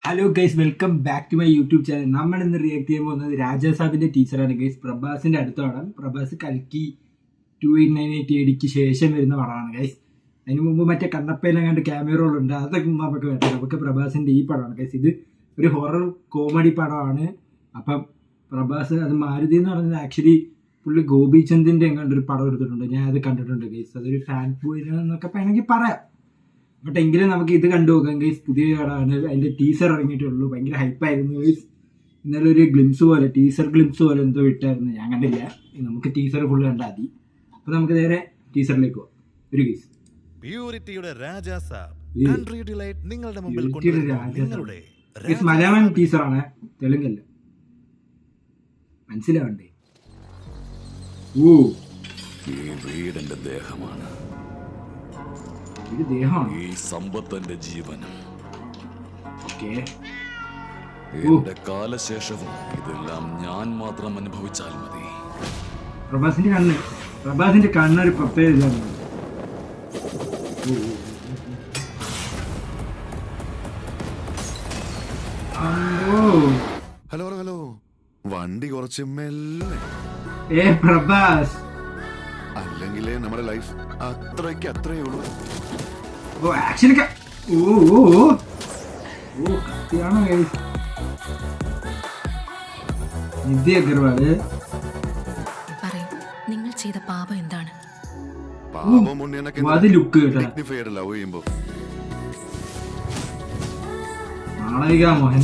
Hello guys, welcome back to my YouTube channel. നമ്മൾ ഇന്ന് react ചെയ്യാൻ പോകുന്നത് രാജാസാബിന്റെ ടീച്ചറാണ് ഗൈസ്. പ്രഭാസിന്റെ അടുത്ത പടം. പ്രഭാസ് കൽക്കി 2898 ശേഷം വരുന്ന പടമാണ് ഗൈസ്. അതിന് മുമ്പ് മറ്റേ കണ്ണപ്പയിലും കണ്ട് ക്യാമറ റോളുണ്ട്, അതൊക്കെ നമുക്ക് വേണ്ട. നമുക്ക് പ്രഭാസിന്റെ ഈ പടമാണ് ഗൈസ്. ഇത് ഒരു ഹൊറർ കോമഡി പടമാണ്. അപ്പം പ്രഭാസ് അത് മാരുതി എന്ന് പറയുന്നത് ആക്ച്വലി പുള്ളി ഗോപിചന്ദിന്റെ എങ്ങാണ്ട് ഒരു പടം എടുത്തിട്ടുണ്ട്. ഞാൻ അത് കണ്ടിട്ടുണ്ട് ഗൈസ്. അതൊരു ഫാൻ ബോയിന്നൊക്കെ വേണമെങ്കിൽ പറയാം. ബട്ട് എങ്കിലും നമുക്ക് ഇത് കണ്ടു നോക്കാം ഗൈസ്. പുതിയ പടമാണ്, അതിന്റെ ടീസർ ഇറങ്ങിയിട്ടുള്ളൂ. ഭയങ്കര ഹൈപ്പായിരുന്നു ഗൈസ്. ഇന്നലെ ഒരു ഗ്ലിംസ് പോലെ, ടീസർ ഗ്ലിംസ് പോലെ എന്തോ ഇട്ടായിരുന്നു, ഞാൻ കണ്ടില്ല. നമുക്ക് ടീസർ ഫുള്ള് കണ്ടാൽ മതി. അപ്പൊ നമുക്ക് നേരെ ടീസറിലേക്ക് പോവാം. ഒരു ഗൈസ്, പ്യൂരിറ്റിയുടെ രാജാസാബ് നിങ്ങളുടെ മുമ്പിൽ മലയാളം ടീസറാണ്, തെലുങ്കല്ല. മനസ്സിലാവണ്ടേ? ഓ, ഈ വീടിന്റെ ദേഹമാണ്, ഇത് ദേഹമാണ്, ഈ സമ്പത്തിന്റെ ജീവനും, ഓക്കെ. എന്റെ കാലശേഷവും ഇതെല്ലാം ഞാൻ മാത്രം അനുഭവിച്ചാൽ മതി. പ്രഭാസിന്റെ കണ്ണൊരു പ്രത്യേകത. ഹലോ ഹലോ, വണ്ടി കുറച്ച് മെല്ലെ. പ്രഭാസ് അല്ലെങ്കിലേ നമ്മുടെ ലൈഫ് അത്രേ ഉള്ളൂ. നിധി അഗർവാള് നിങ്ങൾ ചെയ്ത പാപം എന്താണ്? ലവ് ചെയ്യുമ്പോ മാളവിക മോഹൻ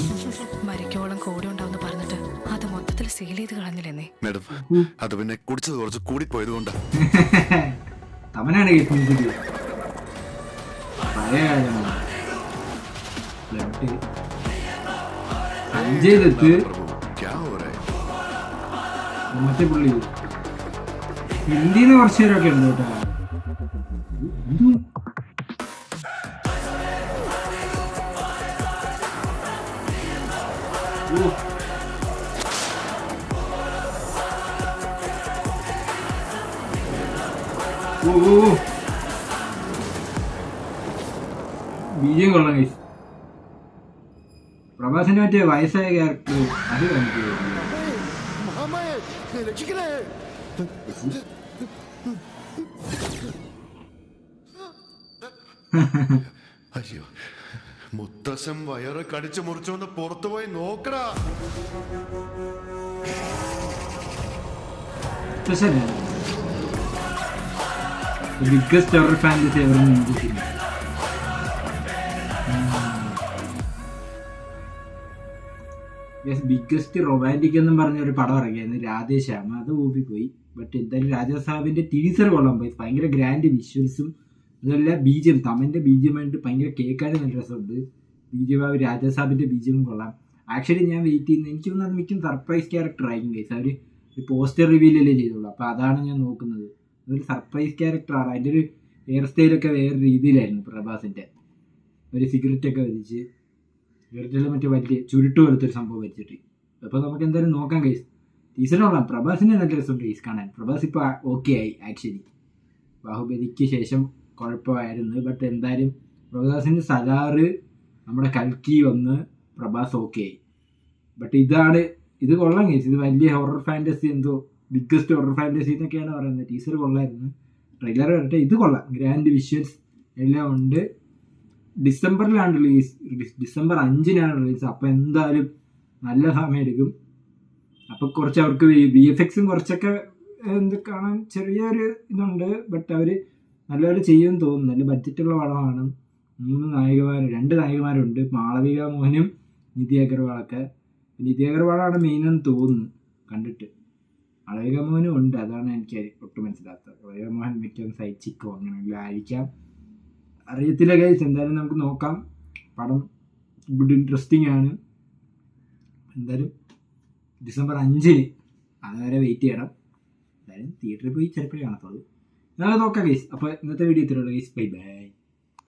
മരിക്കോളം കൂടെ ഉണ്ടാവുന്ന പറഞ്ഞിട്ട് അത് മൊത്തത്തിൽ സീൽ ചെയ്ത് കളഞ്ഞില്ലെന്നേ. മേഡം, അത് പിന്നെ കുടിച്ചത് കുറച്ച് കൂടിപ്പോയത് കൊണ്ടാ. തമനാണ് പഴയ അഞ്ജയ് ദത്ത് മറ്റേ പുള്ളി ഹിന്ദിന്ന് കുറച്ച് പേരൊക്കെ ഉണ്ട് കേട്ടോ. ബിജയം കൊള്ളാം ഗൈസ്. പ്രഭാസിന്റെ മറ്റേ വയസ്സായ ക്യാരക്ടർ അത് കാണിക്കുക. അയ്യോ, മുത്തശ്ശൻ വയറ് കടിച്ചു മുറിച്ചോന്ന് പുറത്തു പോയി നോക്കടാ. Biggest horror fantasy ever in. Biggest romantic എന്നും പറഞ്ഞ ഒരു പടം ഇറങ്ങിയായിരുന്നു, രാധേശ്യാമ. അത് ഊപ്പിപ്പോയി. ബട്ട് എന്തായാലും രാജാസാബിന്റെ ടീസർ കൊള്ളാൻ പോയി. ഭയങ്കര ഗ്രാൻഡ് വിഷ്വൽസും അതല്ല ബീജിയം, തമന്റെ ബീജിയമായിട്ട് ഭയങ്കര കേൾക്കാനും നല്ല രസമുണ്ട്. ബീജിയം രാജാസാബിന്റെ ബീജിയം കൊള്ളാം. ആക്ച്വലി ഞാൻ വെയിറ്റ് ചെയ്യുന്നത്, എനിക്ക് തോന്നുന്നത് അത് മിക്കും സർപ്രൈസ് ക്യാരക്ടർ ആയിരിക്കും ഗൈസ്. അവർ ഒരു പോസ്റ്റർ റിവീലല്ലേ ചെയ്തുള്ളൂ. അപ്പോൾ അതാണ് ഞാൻ നോക്കുന്നത്. അതൊരു സർപ്രൈസ് ക്യാരക്ടറാണ്. അതിൻ്റെ ഒരു ഹെയർ സ്റ്റൈലൊക്കെ വേറെ രീതിയിലായിരുന്നു പ്രഭാസിൻ്റെ. ഒരു സിഗരറ്റൊക്കെ വലിച്ച്, സിഗരറ്റിൽ മറ്റേ വലിയ ചുരുട്ട് പോലത്തൊരു സംഭവം വെച്ചിട്ട്. അപ്പോൾ നമുക്ക് എന്തായാലും നോക്കാം ഗൈസ്. ടീച്ചറിനോളാം. പ്രഭാസിൻ്റെ നല്ല രസമുണ്ട് ഗൈസ് കാണാൻ. പ്രഭാസ് ഇപ്പോൾ ഓക്കെ ആയി. ആക്ച്വലി ബാഹുബലിക്ക് ശേഷം കുഴപ്പമായിരുന്നു. ബട്ട് എന്തായാലും പ്രഭാസിൻ്റെ സലാറ്, നമ്മുടെ കൽക്കി വന്ന് പ്രഭാസ് ഓക്കെ ആയി. ബട്ട് ഇത് കൊള്ളാം ഗൈസ്. ഇത് വലിയ ഹൊറർ ഫാൻറ്റസി, എന്തോ ബിഗ്ഗസ്റ്റ് ഹൊറർ ഫാൻറ്റസി എന്നൊക്കെയാണ് പറയുന്നത്. ടീച്ചർ കൊള്ളായിരുന്നു. ട്രെയിലർ വരട്ടെ. ഇത് കൊള്ളാം. ഗ്രാൻഡ് വിഷ്വൽസ് എല്ലാം ഉണ്ട്. ഡിസംബറിലാണ് റിലീസ്, ഡിസംബർ 5-നാണ് റിലീസ്. അപ്പോൾ എന്തായാലും നല്ല സമയം എടുക്കും. അപ്പോൾ കുറച്ച് അവർക്ക് VFX കുറച്ചൊക്കെ കാണാൻ ചെറിയൊരു ഇതുണ്ട്. ബട്ട് അവർ നല്ലപോലെ ചെയ്യുമെന്ന് തോന്നുന്നു. നല്ല ബഡ്ജറ്റുള്ള പടമാണ്. 2 നായികമാരുണ്ട്, മാളവിക മോഹനും നിധി അഗർവാളൊക്കെ. നിധി അഗർവാളാണ് മെയിനെന്ന് തോന്നുന്നു കണ്ടിട്ട്. മാളവിക മോഹനും ഉണ്ട്, അതാണ് എനിക്ക് ഒട്ടും മനസ്സിലാത്തത്. മാളവിക മോഹൻ മിക്കതും സൈച്ചിക്കോ അങ്ങനെയുള്ള ആയിരിക്കാം, അറിയത്തില്ല ഗൈസ്. എന്തായാലും നമുക്ക് നോക്കാം. പടം ഗുഡ് ഇൻട്രസ്റ്റിംഗ് ആണ്. എന്തായാലും ഡിസംബർ 5 അതുവരെ വെയിറ്റ് ചെയ്യണം. എന്തായാലും തിയേറ്ററിൽ പോയി ചിലപ്പോഴേ കാണത്തുള്ളൂ. നമുക്ക് നോക്കാം ഗൈസ്. അപ്പോൾ ഇന്നത്തെ വീഡിയോ ഇത്രയുള്ളൂ ഗൈസ്. Bye bye.